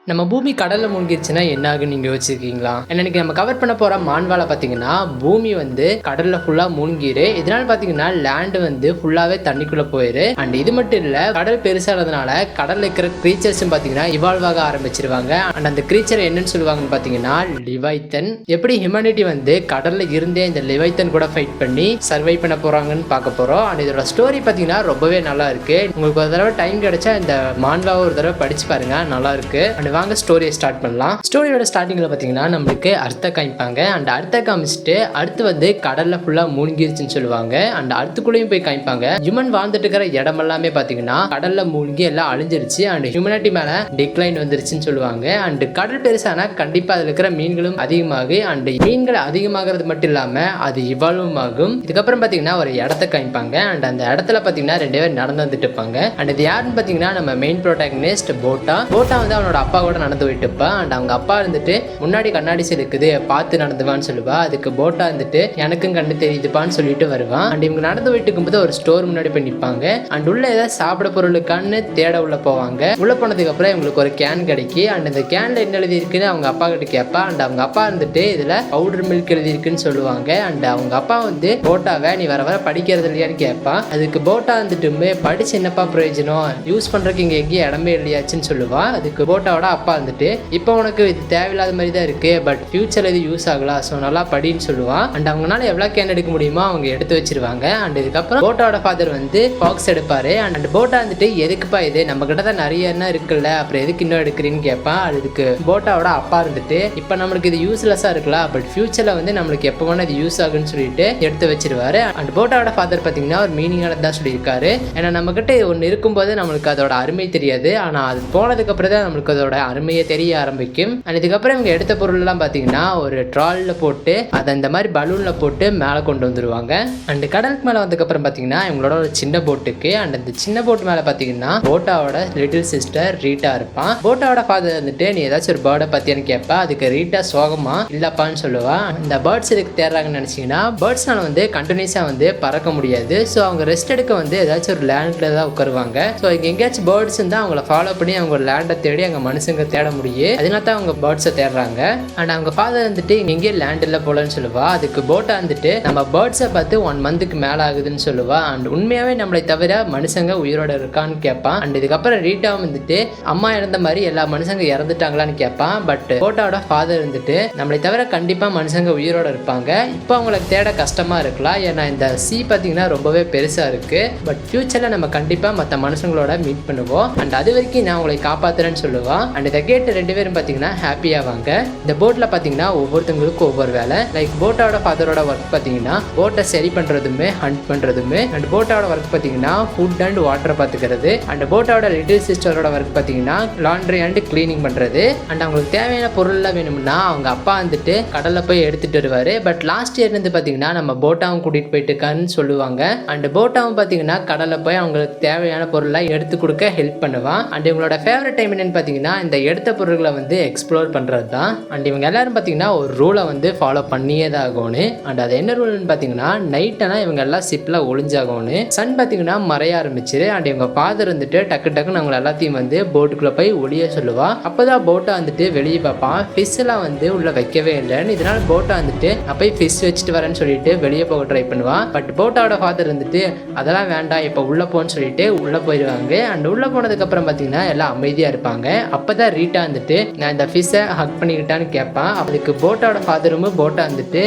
நம்ம பூமி கடல்ல மூழ்கிருச்சுன்னா என்ன ஆகுன்னு நீங்க யோசிச்சிருக்கீங்களா? இன்னைக்கு நம்ம கவர் பண்ண போற மான்வாலை பாத்தீங்கன்னா பூமி வந்து கடல்ல ஃபுல்லா மூழ்கிரு. இதனால பாத்தீங்கன்னா லேண்ட் வந்து ஃபுல்லாவே தண்ணிக்குள்ள போயிரு. அண்ட் இது மட்டும் இல்ல, கடல் பெருசானதுனால கடல்ல இருக்கிற கிரீச்சர்ஸும் பாத்தீங்கன்னா இவால்வ் ஆக ஆரம்பிச்சிருவாங்க. அண்ட் அந்த கிரீச்சர் என்னன்னு சொல்லுவாங்கன்னு பாத்தீங்கன்னா லிவைத்தன். எப்படி ஹியூமனிட்டி வந்து கடல்ல இருந்தே இந்த லிவைத்தன் கூட ஃபைட் பண்ணி சர்வை பண்ண போறாங்கன்னு பார்க்க போறோம். அண்ட் இதோட ஸ்டோரி பாத்தீங்கன்னா ரொம்பவே நல்லா இருக்கு. உங்களுக்கு ஒரு தடவை டைம் கிடைச்சா இந்த மான்வாவை ஒரு தடவை படிச்சு பாருங்க, நல்லா இருக்கு. அண்ட் வாங்க ஸ்டோரியை ஸ்டார்ட் பண்ணலாம். ஸ்டோரியோட ஸ்டார்டிங்ல பாத்தீங்கன்னா நம்மளுக்கு அர்த்தம் காமிப்பாங்க. அண்ட் அர்த்தம் காமிச்சிட்டு அடுத்து வந்து கடல்ல ஃபுல்லா மூழ்கிருச்சுன்னு சொல்லுவாங்க. அண்ட் அடுத்துக்குள்ளேயும் போய் காமிப்பாங்க. ஹியூமன் வாழ்ந்துட்டு இருக்கிற இடம் எல்லாமே பாத்தீங்கன்னா கடல்ல மூழ்கி எல்லாம் அழிஞ்சிருச்சு. அண்ட் ஹியூமனிட்டி மேல டிக்ளைன் வந்துருச்சுன்னு சொல்லுவாங்க. அண்ட் கடல் பெருசானா கண்டிப்பா அதுல இருக்கிற மீன்களும் அதிகமாகும். அண்ட் மீன்கள் அதிகமாகிறது மட்டும் இல்லாம அது இவால்வும் ஆகும். இதுக்கப்புறம் பாத்தீங்கன்னா ஒரு இடத்த காமிப்பாங்க. அண்ட் அந்த இடத்துல பாத்தீங்கன்னா 2 பேர் நடந்து வந்துட்டு இருப்பாங்க. அண்ட் இது யாருன்னு பாத்தீங்கன்னா நம்ம மெயின் ப்ரோட்டாகனிஸ்ட் போட்டா வந்து அவனோட அப்பா கூட நடந்து போயிட்டு இருப்பா. அண்ட் அவங்க அப்பா இருந்துட்டு முன்னாடி கண்ணாடி இருக்குது பார்த்து நடந்துவான்னு சொல்லுவா. அதுக்கு போட்டா இருந்துட்டு எனக்கும் கண்ணு தெரியுதுப்பான்னு சொல்லிட்டு வருவான். அண்ட் இவங்க நடந்து போயிட்டு இருக்கும்போது ஒரு ஸ்டோர் முன்னாடி போய் நிற்பாங்க. அண்ட் உள்ள ஏதாவது சாப்பிட பொருளுக்கான்னு தேட உள்ள போவாங்க. உள்ள போனதுக்கு அப்புறம் இவங்களுக்கு ஒரு கேன் கிடைக்கி. அண்ட் இந்த கேன்ல என்ன எழுதி இருக்குன்னு அவங்க அப்பா கிட்ட கேட்பா. அண்ட் அவங்க அப்பா இருந்துட்டு இதுல பவுடர் மில்க் எழுதி இருக்குன்னு சொல்லுவாங்க. அண்ட் அவங்க அப்பா வந்து போட்டாவை நீ வர படிக்கிறது இல்லையான்னு கேட்பா. அதுக்கு போட்டா வந்துட்டுமே படிச்சு என்னப்பா பிரயோஜனம், யூஸ் பண்றதுக்கு இங்க எங்கேயும் இடமே இல்லையாச்சுன்னு சொல்லுவா. அதுக்கு போட்டாவோட அப்பா வந்துட்டு இப்போ உனக்கு இது தேவையில்லாத மாதிரி தான் இருக்கு, பட் ஃபியூச்சர்ல இது யூஸ் ஆகலாம், ஸோ நல்லா படின்னு சொல்லுவான். அண்ட் அவங்களால எவ்வளவு கேன் எடுக்க முடியுமோ அவங்க எடுத்து வச்சிருவாங்க. அண்ட் இதுக்கப்புறம் போட்டாவோட ஃபாதர் வந்து பாக்ஸ் எடுப்பாரு. அண்ட் போட்டா வந்துட்டு எதுக்குப்பா இது, நம்ம கிட்ட தான் நிறைய என்ன இருக்குல்ல, அப்புறம் எதுக்கு இன்னும் எடுக்கிறீன்னு கேட்பான். அதுக்கு போட்டாவோட அப்பா இருந்துட்டு இப்போ நம்மளுக்கு இது யூஸ்லெஸ்ஸா இருக்கலாம், பட் ஃபியூச்சர்ல வந்து நம்மளுக்கு எப்போ வேணா இது யூஸ் ஆகுன்னு சொல்லிட்டு எடுத்து வச்சிருவாரு. அண்ட் போட்டாவோட ஃபாதர் பார்த்தீங்கன்னா ஒரு மீனிங்கானதான் சொல்லியிருக்காரு. ஏன்னா நம்ம கிட்ட ஒன்று இருக்கும்போது நம்மளுக்கு அதோட அருமை தெரியாது, ஆனால் அது போனதுக்கு அப்புறம் தான் நம்மளுக்கு அதோட அருமையை தெரிய ஆரம்பிக்கும். அண்ட் இதுக்கப்புறம் இவங்க எடுத்த பொருள் எல்லாம் பாத்தீங்கன்னா ஒரு ட்ரால்ல போட்டு அதை இந்த மாதிரி பலூன்ல போட்டு மேலே கொண்டு வந்துருவாங்க. அண்ட் கடலுக்கு மேலே வந்ததுக்கு அப்புறம் பாத்தீங்கன்னா இவங்களோட ஒரு சின்ன போட்டுக்கு. அண்ட் அந்த சின்ன போட் மேலே பாத்தீங்கன்னா போட்டாவோட லிட்டில் சிஸ்டர் ரீட்டா இருப்பான். போட்டாவோட ஃபாதர் வந்துட்டு நீ ஏதாச்சும் ஒரு பேர்டை பத்தியான்னு கேட்பா. அதுக்கு ரீட்டா சோகமா இல்லப்பான்னு சொல்லுவா. இந்த பேர்ட்ஸ் இதுக்கு தேடுறாங்கன்னு நினைச்சீங்கன்னா பேர்ட்ஸ்னால வந்து கண்டினியூஸா வந்து பறக்க முடியாது. ஸோ அவங்க ரெஸ்ட் எடுக்க வந்து ஏதாச்சும் ஒரு லேண்ட்ல தான் உட்காருவாங்க. ஸோ இங்க எங்கேயாச்சும் பேர்ட்ஸ் இருந்தால் அவங்கள ஃபாலோ பண்ணி அவங்க லேண்டை தேடி அங்கே மனுஷங்க தேட முடியும். அதனால தான் அவங்க பேர்ட்ஸை தேடுறாங்க. அண்ட் அவங்க ஃபாதர் வந்துட்டு எங்கேயும் லேண்ட் இல்லை போலன்னு சொல்லுவா. அதுக்கு போட்டா வந்துட்டு நம்ம பேர்ட்ஸை பார்த்து 1 மந்த்துக்கு மேலே ஆகுதுன்னு சொல்லுவா. அண்ட் உண்மையாவே நம்மளை தவிர மனுஷங்க உயிரோட இருக்கான்னு கேட்பான். அண்ட் இதுக்கப்புறம் ரீட்டா வந்துட்டு அம்மா இறந்த மாதிரி எல்லா மனுஷங்க இறந்துட்டாங்களான்னு கேட்பான். பட் போட்டாவோட ஃபாதர் வந்துட்டு நம்மளை தவிர கண்டிப்பா மனுஷங்க உயிரோட இருப்பாங்க, இப்போ அவங்களுக்கு தேட கஷ்டமா இருக்கலாம், ஏன்னா இந்த சி பார்த்தீங்கன்னா ரொம்பவே பெருசா இருக்கு, பட் ஃபியூச்சர்ல நம்ம கண்டிப்பா மற்ற மனுஷங்களோட மீட் பண்ணுவோம். அண்ட் அது வரைக்கும் நான் உங்களை காப்பாத்துறேன்னு சொல்லுவான். அண்ட் இதை கேட்டு 2 பேரும் பார்த்தீங்கன்னா ஹாப்பியாவாங்க. இந்த போட்ல பார்த்தீங்கன்னா ஒவ்வொருத்தவங்களுக்கும் ஒவ்வொரு வேலை. லைக் போட்டோட ஃபாதரோட ஒர்க் பார்த்தீங்கன்னா போட்டை சரி பண்றதுமே ஹண்ட் பண்றதுமே. அண்ட் போட்டோட ஒர்க் பார்த்தீங்கன்னா ஃபுட் அண்ட் வாட்டரை பார்த்துக்கிறது. அண்ட் போட்டோட லிட்டில் சிஸ்டரோட ஒர்க் பார்த்தீங்கன்னா லாண்ட்ரி அண்ட் கிளீனிங் பண்றது. அண்ட் அவங்களுக்கு தேவையான பொருள்லாம் வேணும்னா அவங்க அப்பா வந்துட்டு கடல்ல போய் எடுத்துட்டு வருவாரு. பட் லாஸ்ட் இயர் இருந்து பார்த்தீங்கன்னா நம்ம போட்டாவும் கூட்டிட்டு போயிட்டு இருக்கான்னு சொல்லுவாங்க. அண்ட் போட்டாவும் பார்த்தீங்கன்னா கடல்ல போய் அவங்களுக்கு தேவையான பொருள்லாம் எடுத்து கொடுக்க ஹெல்ப் பண்ணுவான். அண்ட் இவங்களோட ஃபேவரட் டைம் என்னன்னு பார்த்தீங்கன்னா இந்த எடுத்த பொருட்களை வந்து எக்ஸ்ப்ளோர் பண்ணுறது தான். அண்ட் இவங்க எல்லாரும் பார்த்தீங்கன்னா ஒரு ரூலை வந்து ஃபாலோ பண்ணியே தான் ஆகும்னு. அண்ட் அது என்ன ரூல்னு பார்த்தீங்கன்னா நைட்டானா இவங்க எல்லாம் ஷிப்பில் ஒளிஞ்சாகும்னு. சன் பார்த்தீங்கன்னா மறைய ஆரம்பிச்சிரு. அண்ட் இவங்க ஃபாதர் வந்துட்டு டக்கு டக்குன்னு அவங்க எல்லாத்தையும் வந்து போட்டுக்குள்ளே போய் ஒளிய சொல்லுவா. அப்போதான் போட்டை வந்துட்டு வெளியே பார்ப்பான். ஃபிஷ் எல்லாம் வந்து உள்ள வைக்கவே இல்லைன்னு. இதனால போட்டை வந்துட்டு நான் போய் ஃபிஷ் வச்சுட்டு வரேன்னு சொல்லிட்டு வெளியே போக ட்ரை பண்ணுவான். பட் போட்டாவோட ஃபாதர் வந்துட்டு அதெல்லாம் வேண்டாம், இப்போ உள்ள போன்னு சொல்லிட்டு உள்ள போயிடுவாங்க. அண்ட் உள்ள போனதுக்கு அப்புறம் பார்த்தீங்கன்னா எல்லாம் அமைதியா இருப்பாங்க. அப்பதான் ரீட்டா வந்துட்டு நான் இந்த ஃபிஷ்ஷை ஹக் பண்ணிக்கிட்டான்னு கேட்பான். அதுக்கு போட்டாவோட ஃபாதரும் போட்டா வந்துட்டு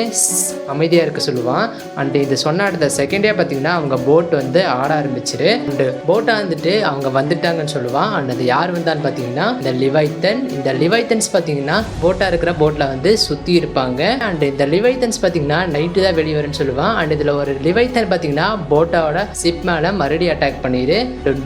அமைதியா இருக்க சொல்லுவான். அண்ட் இது சொன்ன அடுத்த செகண்டே பார்த்தீங்கன்னா அவங்க போட் வந்து ஆட ஆரம்பிச்சிரு. அண்ட் போட்டா வந்துட்டு அவங்க வந்துட்டாங்கன்னு சொல்லுவான். அண்ட் அது யார் வந்தான்னு பார்த்தீங்கன்னா இந்த லிவைத்தன். இந்த லிவைத்தன்ஸ் பார்த்தீங்கன்னா போட்டா இருக்கிற போட்ல வந்து சுத்தி இருப்பாங்க. அண்ட் இந்த லிவைத்தன்ஸ் பார்த்தீங்கன்னா நைட்டு தான் வெளியே வரும்னு சொல்லுவான். அண்ட் இதுல ஒரு லிவைத்தன் பார்த்தீங்கன்னா போட்டாவோட ஷிப் மேல மறுபடியும் அட்டாக் பண்ணிடு.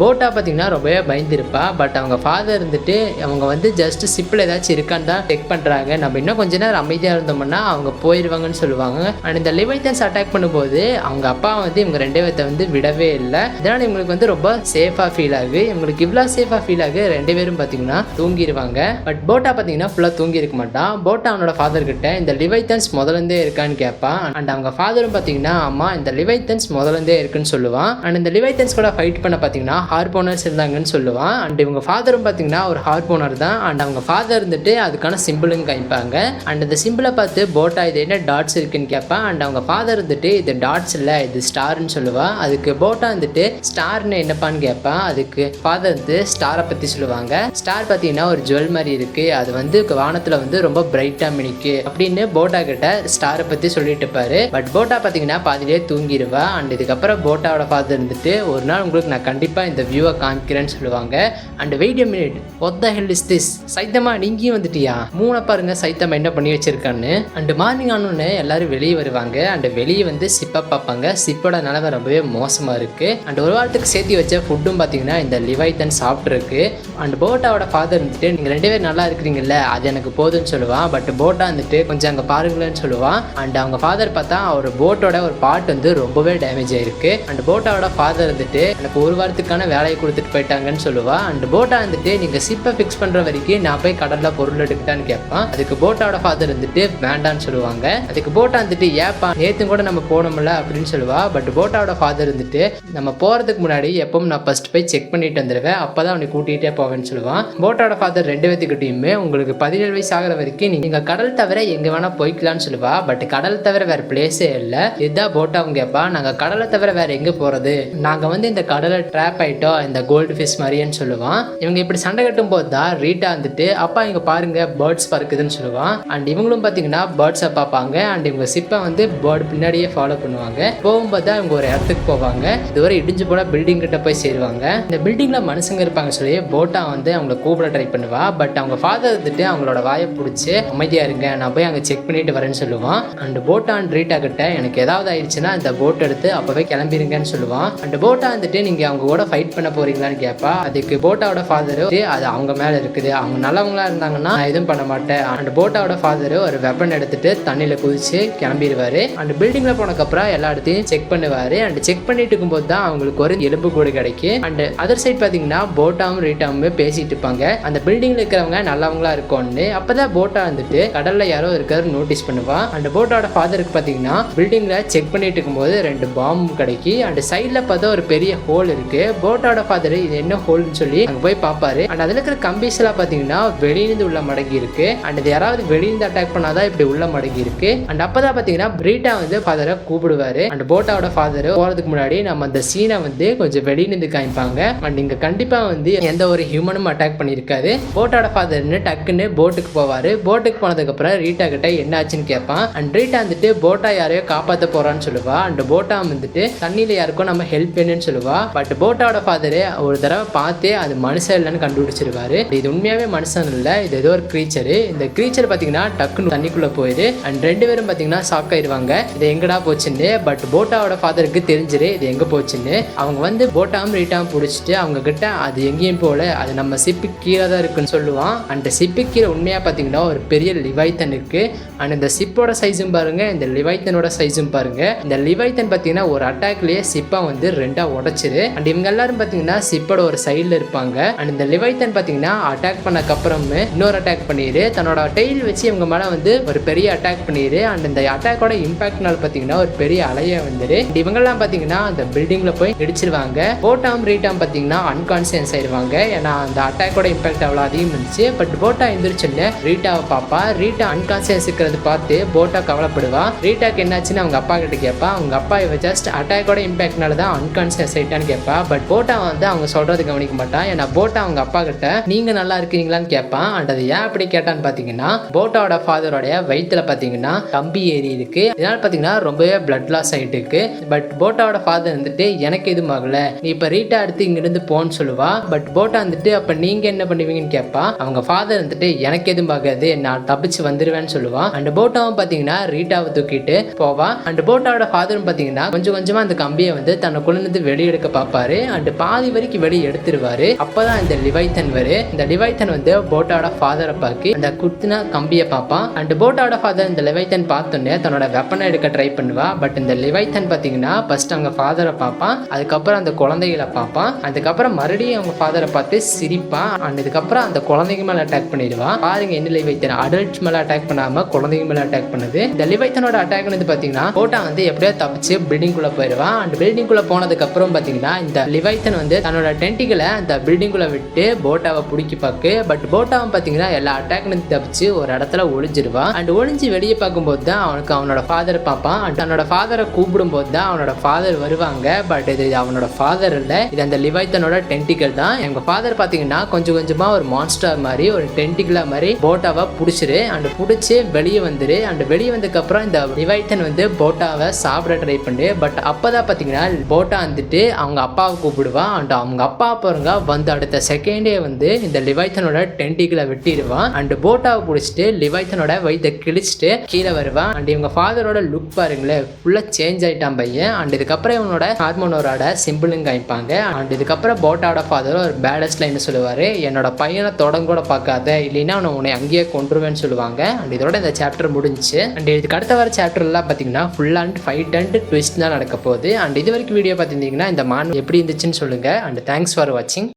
போட்டா பார்த்தீங்கன்னா ரொம்பவே பயந்துருப்பா. பட் அவங்க ஃபாதர் இருந்துட்டு அவங்க வந்து ஜஸ்ட் ஷிப்பில் ஏதாச்சும் இருக்கான்னு தான் செக் பண்ணுறாங்க, நம்ம இன்னும் கொஞ்ச நேரம் அமைதியாக இருந்தோம்னா அவங்க போயிடுவாங்கன்னு சொல்லுவாங்க. அண்ட் இந்த லிவைத்தன்ஸ் அட்டாக் பண்ணும்போது அவங்க அப்பா வந்து இவங்க 2 பேர்த்த வந்து விடவே இல்லை. இதனால் இவங்களுக்கு வந்து ரொம்ப சேஃபாக ஃபீல் ஆகுது. இவங்களுக்கு இவ்வளோ சேஃபாக ஃபீல் ஆகுது 2 பேரும் பார்த்தீங்கன்னா தூங்கிடுவாங்க. பட் போட்டா பார்த்தீங்கன்னா ஃபுல்லாக தூங்கி இருக்க மாட்டான். போட்டா அவனோட ஃபாதர் கிட்ட இந்த லிவைத்தன்ஸ் முதலேருந்தே இருக்கான்னு கேட்பான். அண்ட் அவங்க ஃபாதரும் பார்த்தீங்கன்னா அம்மா இந்த லிவைத்தன்ஸ் முதலேருந்தே இருக்குன்னு சொல்லுவான். அண்ட் இந்த லிவைத்தன்ஸ் கூட ஃபைட் பண்ண பார்த்தீங்கன்னா ஹார்போனர்ஸ் இருந்தாங்கன்னு சொல்லுவான். அண்ட் இவங்க ஃபாதரும் பார்த்தீங்கன்னா ஒரு ஹார்போனர் ஓனர் தான். அண்ட் அவங்க ஃபாதர் இருந்துட்டு அதுக்கான சிம்பிளுங்க காமிப்பாங்க. அண்ட் இந்த சிம்பிளை பார்த்து போட்டா இது என்ன டாட்ஸ் இருக்குன்னு கேட்பான். அண்ட் அவங்க ஃபாதர் இருந்துட்டு இது டாட்ஸ் இல்லை, இது ஸ்டார்னு சொல்லுவா. அதுக்கு போட்டா வந்துட்டு ஸ்டார்னு என்னப்பான்னு கேட்பான். அதுக்கு ஃபாதர் வந்து ஸ்டாரை பற்றி சொல்லுவாங்க. ஸ்டார் பார்த்தீங்கன்னா ஒரு ஜுவல் மாதிரி இருக்கு, அது வந்து வானத்தில் வந்து ரொம்ப பிரைட்டாக மினிக்கு அப்படின்னு போட்டா கிட்ட ஸ்டாரை பற்றி சொல்லிட்டு இருப்பாரு. பட் போட்டா பார்த்தீங்கன்னா பாதிலே தூங்கிடுவா. அண்ட் இதுக்கப்புறம் போட்டாவோட ஃபாதர் இருந்துட்டு ஒரு நாள் உங்களுக்கு நான் கண்டிப்பாக இந்த வியூவை காமிக்கிறேன்னு சொல்லுவாங்க. And wait a minute, what the hell is this? Saitama நீங்கியும் வந்துட்டியா? மூணை பாருங்க சைத்தமா என்ன பண்ணி வச்சிருக்கான்னு. அண்ட் மார்னிங் ஆனோன்னு எல்லாரும் வெளியே வருவாங்க. அண்ட் வெளியே வந்து சிப்பை பார்ப்பாங்க. சிப்போட நிலைமை ரொம்பவே மோசமாக இருக்கு. அண்ட் ஒரு வாரத்துக்கு சேர்த்து வச்ச ஃபுட்டும் பார்த்தீங்கன்னா இந்த லிவைத்தன் சாப்பிட்ருக்கு. அண்ட் போட்டாவோட ஃபாதர் வந்துட்டு நீங்கள் 2 பேர் நல்லா இருக்கிறீங்கல்ல, அது எனக்கு போதுன்னு சொல்லுவான். பட் போட்டா வந்துட்டு கொஞ்சம் அங்கே பாருங்களேன்னு சொல்லுவான். அண்ட் அவங்க ஃபாதர் பார்த்தா அவர் போட்டோட ஒரு பார்ட் வந்து ரொம்பவே டேமேஜ் ஆயிருக்கு. அண்ட் போட்டாவோட ஃபாதர் வந்துட்டு எனக்கு ஒரு வாரத்துக்கான வேலையை கொடுத்துட்டு போயிட்டாங்கன்னு சொல்லுவா. அண்ட் போட்டா வந்துட்டு நீங்க சிப்பை ஃபிக்ஸ் பண்ற வரைக்கும் நான் போய் கடல்ல பொருள் எடுக்கிட்டான்னு கேட்பான். அதுக்கு போட்டாவோட ஃபாதர் வந்துட்டு வேண்டான்னு சொல்லுவாங்க. அதுக்கு போட்டா வந்துட்டு ஏப்பா நேத்து கூட நம்ம போனோம்ல அப்படின்னு சொல்லுவா. பட் போட்டாவோட ஃபாதர் வந்துட்டு நம்ம போறதுக்கு முன்னாடி எப்பவும் நான் ஃபர்ஸ்ட் போய் செக் பண்ணிட்டு வந்துடுவேன், அப்பதான் அவனை கூட்டிகிட்டே போவேன்னு சொல்லுவான். போட்டாவோட ஃபாதர் 2 பேத்துக்கிட்டையுமே உங்களுக்கு 17 வயசு ஆகிற வரைக்கும் நீங்க கடல் தவிர எங்க வேணா போய்க்கலாம்னு சொல்லுவா. பட் கடல் தவிர வேற பிளேஸே இல்லை. இதுதான் போட்டா அவங்க கேட்பா. நாங்க கடலை தவிர வேற எங்க போறது, நாங்க வந்து இந்த கடலை ட்ராப் ஆயிட்டோம் இந்த கோல்டு ஃபிஷ் மாதிரின்னு சொல்லுவான். இவங்க இப்படி சண்டை கட்டும் போது தான் ரீட்டா வந்துட்டு அப்பா இங்க பாருங்க பேர்ட்ஸ் பறக்குதுன்னு சொல்லுவான். அண்ட் இவங்களும் பாத்தீங்கன்னா பேர்ட்ஸை பார்ப்பாங்க. அண்ட் இவங்க சிப்பை வந்து பேர்டு பின்னாடியே ஃபாலோ பண்ணுவாங்க. போகும்போது தான் இவங்க ஒரு இடத்துக்கு போவாங்க. இதுவரை இடிஞ்சு போல பில்டிங் கிட்ட போய் சேருவாங்க. இந்த பில்டிங்ல மனுஷங்க இருப்பாங்க சொல்லி போட்டா வந்து அவங்களை கூப்பிட ட்ரை பண்ணுவா. பட் அவங்க ஃபாதர் வந்துட்டு அவங்களோட வாயை பிடிச்சி அமைதியா இருங்க, நான் போய் அங்கே செக் பண்ணிட்டு வரேன்னு சொல்லுவான். அண்ட் போட்டா அண்ட் ரீட்டா கிட்ட எனக்கு ஏதாவது ஆயிடுச்சுன்னா இந்த போட் எடுத்து அப்பவே கிளம்பிருங்கன்னு சொல்லுவான். அண்ட் போட்டா வந்துட்டு நீங்க அவங்க கூட ஃபைட் பண்ண போறீங்களான்னு கேட்பா. அதுக்கு போட்டாவோட ஃபாதரு அது அவங்க மேல இருக்குது, அவங்க நல்லவங்களா இருந்தாங்கன்னா நான் எதுவும் பண்ண மாட்டேன். அண்ட் போட்டாவோட ஃபாதரு ஒரு வெப்பன் எடுத்துட்டு தண்ணியில குதிச்சு கிளம்பிடுவாரு. அண்ட் பில்டிங்ல போனதுக்கப்புறம் எல்லா இடத்தையும் செக் பண்ணுவாரு. அண்ட் செக் பண்ணிட்டு இருக்கும்போது தான் அவங்களுக்கு ஒரு எலும்பு கூடு கிடைக்கும். அண்ட் அதர் சைட் பாத்தீங்கன்னா போட்டாவும் ரீட்டாவுமே பேசிட்டு இருப்பாங்க. அந்த பில்டிங்ல இருக்கிறவங்க நல்லவங்களா இருக்கும்னு. அப்பதான் போட்டா வந்துட்டு கடல்ல யாரோ இருக்கிறது நோட்டீஸ் பண்ணுவா. அண்ட் போட்டாவோட ஃபாதருக்கு பாத்தீங்கன்னா பில்டிங்ல செக் பண்ணிட்டு இருக்கும்போது 2 பாம்பு கிடைக்கி. அண்ட் சைட்ல பார்த்தா ஒரு பெரிய ஹோல் இருக்கு. போட்டாவோட ஃபாதர் இது என்ன ஹோல்னு சொல்லி அங்க போய் பாப்பாரு. அண்ட் அதுல இருக்கிற கம்பீஸ் எல்லாம் பாத்தீங்கன்னா வெளியிருந்து உள்ள மடங்கி இருக்கு. அண்ட் இது யாராவது வெளியிருந்து அட்டாக் பண்ணாதான் இப்படி உள்ள மடங்கி இருக்கு. அண்ட் அப்பதான் பாத்தீங்கன்னா ரீட்டா வந்து ஃபாதரை கூப்பிடுவாரு. அண்ட் போட்டாவோட ஃபாதர் போறதுக்கு முன்னாடி நம்ம அந்த சீனை வந்து கொஞ்சம் வெளியிருந்து காமிப்பாங்க. அண்ட் இங்க கண்டிப்பா வந்து எந்த ஒரு ஹியூமனும் அட்டாக் பண்ணிருக்காது. போட்டாவோட ஃபாதர்னு டக்குன்னு போட்டுக்கு போவாரு. போட்டுக்கு போனதுக்கு அப்புறம் ரீட்டா கிட்ட என்ன ஆச்சுன்னு கேட்பான். அண்ட் ரீட்டா வந்துட்டு போட்டா யாரையோ காப்பாற்ற போறான்னு சொல்லுவா. அண்ட் போட்டா வந்துட்டு தண்ணியில யாருக்கும் நம்ம ஹெல்ப் வேணும்னு சொல்லுவா. பட் போட்டாவோட ஃபாதரு ஒரு தடவை பார்த்து அது மனுஷன் இல்லைன்னு கண்டுபிடிச்சிருவாரு. இது உண்மையாவே மனுஷன் இல்லை, இது ஏதோ ஒரு கிரீச்சரு. இந்த கிரீச்சர் பாத்தீங்கன்னா டக்குன்னு தண்ணிக்குள்ள போயிடு. அண்ட் 2 பேரும் பாத்தீங்கன்னா ஷாக் ஆயிருவாங்க, இது எங்கடா போச்சுன்னு. பட் போட்டாவோட ஃபாதருக்கு தெரிஞ்சிரு இது எங்க போச்சுன்னு. அவங்க வந்து போட்டாவும் ரீட்டாவும் பிடிச்சிட்டு அவங்க கிட்ட அது எங்கேயும் போல, அது நம்ம சிப்பு கீழே தான் இருக்குன்னு சொல்லுவான். அந்த சிப்பு கீழே உண்மையா பாத்தீங்கன்னா ஒரு பெரிய லிவைத்தன் இருக்கு. அண்ட் இந்த சிப்போட சைஸும் பாருங்க, இந்த லிவைத்தனோட சைஸும் பாருங்க. இந்த லிவைத்தன் பாத்தீங்கன்னா ஒரு அட்டாக்லயே சிப்பா வந்து 2ஆ உடைச்சிரு. அண்ட் இவங்க எல்லாரும் பாத்தீங்கன்னா சிப்போட ஒரு சைட்ல இருப்பாங்க. அண்ட் இந்த லிவைத்தன் பாத்தீங்கன்னா அட்டாக் பண்ணக்கு அப்புறமே இன்னொரு அட்டாக் பண்ணிடு, தன்னோட டெயில் வச்சு இவங்க மேல வந்து ஒரு பெரிய அட்டாக் பண்ணிடு. அண்ட் இந்த அட்டாக்கோட இம்பாக்ட்னால பாத்தீங்கன்னா ஒரு பெரிய அலைய வந்துரு. இவங்க எல்லாம் பாத்தீங்கன்னா அந்த பில்டிங்ல போய் இடிச்சிருவாங்க. போட்டாம் ரீட்டாம் பாத்தீங்கன்னா அன்கான்சியஸ் ஆயிருவாங்க. ஏன்னா அந்த அட்டாக்கோட இம்பாக்ட் அவ்வளவு அதிகம் இருந்துச்சு. பட் போட்டா எந்திரிச்சுன்னு ரீட்டாவை பாப்பா. ரீட்டா அன்கான்சியஸ் இருக்கிறது பார்த்து போட்டா கவலைப்படுவா. ரீட்டாக்கு என்னாச்சுன்னு அவங்க அப்பா கிட்ட கேட்பா. அவங்க அப்பா இவ ஜஸ்ட் அட்டாக்கோட இம்பாக்ட்னால தான் அன்கான்சியஸ் ஆயிட்டான்னு கேட்பா. பட் போட்டா வந்து அவங்க சொல்றது கவனிக்க மாட்டான். ஏன்னா போட்டா அவங்க அப்பா கிட்ட நீங்க நல்லா இருக்கீங்களான்னு கேட்பான். அண்ட் அது ஏன் அப்படி கேட்டான்னு பாத்தீங்கன்னா போட்டாவோட ஃபாதரோடைய வயிற்றுல பாத்தீங்கன்னா கம்பி ஏறி இருக்கு. இதனால பாத்தீங்கன்னா ரொம்பவே பிளட் லாஸ் ஆயிட்டு இருக்கு. பட் போட்டாவோட ஃபாதர் வந்துட்டு எனக்கு எதுவும் ஆகல, நீ இப்ப ரீட்டா எடுத்து இங்க இருந்து போன்னு சொல்லுவா. பட் போட்டா வந்துட்டு அப்ப நீங்க என்ன பண்ணுவீங்கன்னு கேட்பா. அவங்க ஃபாதர் வந்துட்டு எனக்கு எதுவும் ஆகாது, நான் தப்பிச்சு வந்துருவேன்னு சொல்லுவான். அண்ட் போட்டாவும் பாத்தீங்கன்னா ரீட்டாவை தூக்கிட்டு போவா. அண்ட் போட்டாவோட ஃபாதரும் பாத்தீங்கன்னா கொஞ்சம் கொஞ்சமா அந்த கம்பியை வந்து தன்னுக்குள்ள இருந்து வெளியெடுக்க பாப்பாரு. அண்ட் பாதி வரைக்கும் வெளியே எடுத்துருவாரு. அப்பதான் இந்த லிவைத்தன் வரு. இந்த லிவைத்தன் வந்து போட்டாவோட ஃபாதரை பாக்கி அந்த குத்தின கம்பியை பார்ப்பான். அண்ட் போட்டாவோட ஃபாதர் இந்த லிவைத்தன் பார்த்தோன்னே தன்னோட வெப்பனை எடுக்க ட்ரை பண்ணுவா. பட் இந்த லிவைத்தன் பாத்தீங்கன்னா ஃபர்ஸ்ட் அவங்க ஃபாதரை பார்ப்பான், அதுக்கப்புறம் அந்த குழந்தைகளை பார்ப்பான், அதுக்கப்புறம் மறுபடியும் அவங்க ஃபாதரை பார்த்து சிரிப்பான். அண்ட் இதுக்கப்புறம் அந்த குழந்தைங்க மேல அட்டாக் பண்ணிடுவான். பாருங்க என்ன லிவைத்தன் அடல்ட்ஸ் மேல அட்டாக் பண்ணாம குழந்தைங்க மேல அட்டாக் பண்ணுது. இந்த லிவைத்தனோட அட்டாக் வந்து பாத்தீங்கன்னா போட்டா வந்து எப்படியோ தப்பிச்சு பில்டிங் குள்ள போயிடுவான். அண்ட் பில்டிங் குள்ள போனதுக்கு அப்புறம் பாத்தீங்கன்னா இந்த லிவைத்தன் வந்து தன்னோட டென்டிகளை அந்த பில்டிங் குள்ள விட்டு போட்டாவை பிடிக்க முடுக்கி பாக்கு. பட் போட்டாவும் பார்த்தீங்கன்னா எல்லா அட்டாக்ல தப்பிச்சு ஒரு இடத்துல ஒளிஞ்சிருவான். அண்ட் ஒளிஞ்சு வெளியே பார்க்கும்போது தான் அவனுக்கு அவனோட ஃபாதரை பார்ப்பான். அண்ட் அவனோட ஃபாதரை கூப்பிடும் போது தான் அவனோட ஃபாதர் வருவாங்க. பட் இது அவனோட ஃபாதர் இல்லை, இது அந்த லிவைத்தனோட டென்டிக்கல் தான். எங்க ஃபாதர் பார்த்தீங்கன்னா கொஞ்சம் கொஞ்சமா ஒரு மான்ஸ்டர் மாதிரி ஒரு டென்டிக்கலா மாதிரி போட்டாவை பிடிச்சிரு. அண்ட் பிடிச்சி வெளியே வந்துரு. அண்ட் வெளியே வந்ததுக்கு அப்புறம் இந்த லிவைத்தன் வந்து போட்டாவை சாப்பிட ட்ரை பண்ணு. பட் அப்பதான் பார்த்தீங்கன்னா போட்டா வந்துட்டு அவங்க அப்பாவை கூப்பிடுவான். அண்ட் அவங்க அப்பா பாருங்க வந்து அடுத்த செகண்டே வந்து இந்த லிவைத்தனோட டென்டிக்கலை வெட்டிடுவான். அண்ட் போட்டாவை பிடிச்சிட்டு லிவைத்தனோட வயிற்றை கிழிச்சிட்டு கீழே வருவான். அண்ட் இவங்க ஃபாதரோட லுக் பாருங்களேன், ஃபுல்லா சேஞ்ச் ஆயிட்டான் பையன். அண்ட் இதுக்கப்புறம் இவனோட ஹார்மோனோட சிம்பிளும் காமிப்பாங்க. அண்ட் இதுக்கப்புறம் போட்டாவோட ஃபாதர் ஒரு பேடஸ்ட் லைன் சொல்லுவாரு, என்னோட பையனை தொடங்க கூட பார்க்காத, இல்லைன்னா அவனை உன்னை அங்கேயே கொண்டுருவேன்னு சொல்லுவாங்க. அண்ட் இதோட இந்த சாப்டர் முடிஞ்சு. அண்ட் இதுக்கு அடுத்த வர சாப்டர் எல்லாம் பார்த்தீங்கன்னா full and fight and twist தான் நடக்க போகுது. அண்ட் இது வரைக்கும் வீடியோ பார்த்துருந்தீங்கன்னா இந்த மான் எப்படி இருந்துச்சுன்னு சொல்லுங்க. அண்ட் தேங்க்ஸ் ஃபார் வாட்சிங்.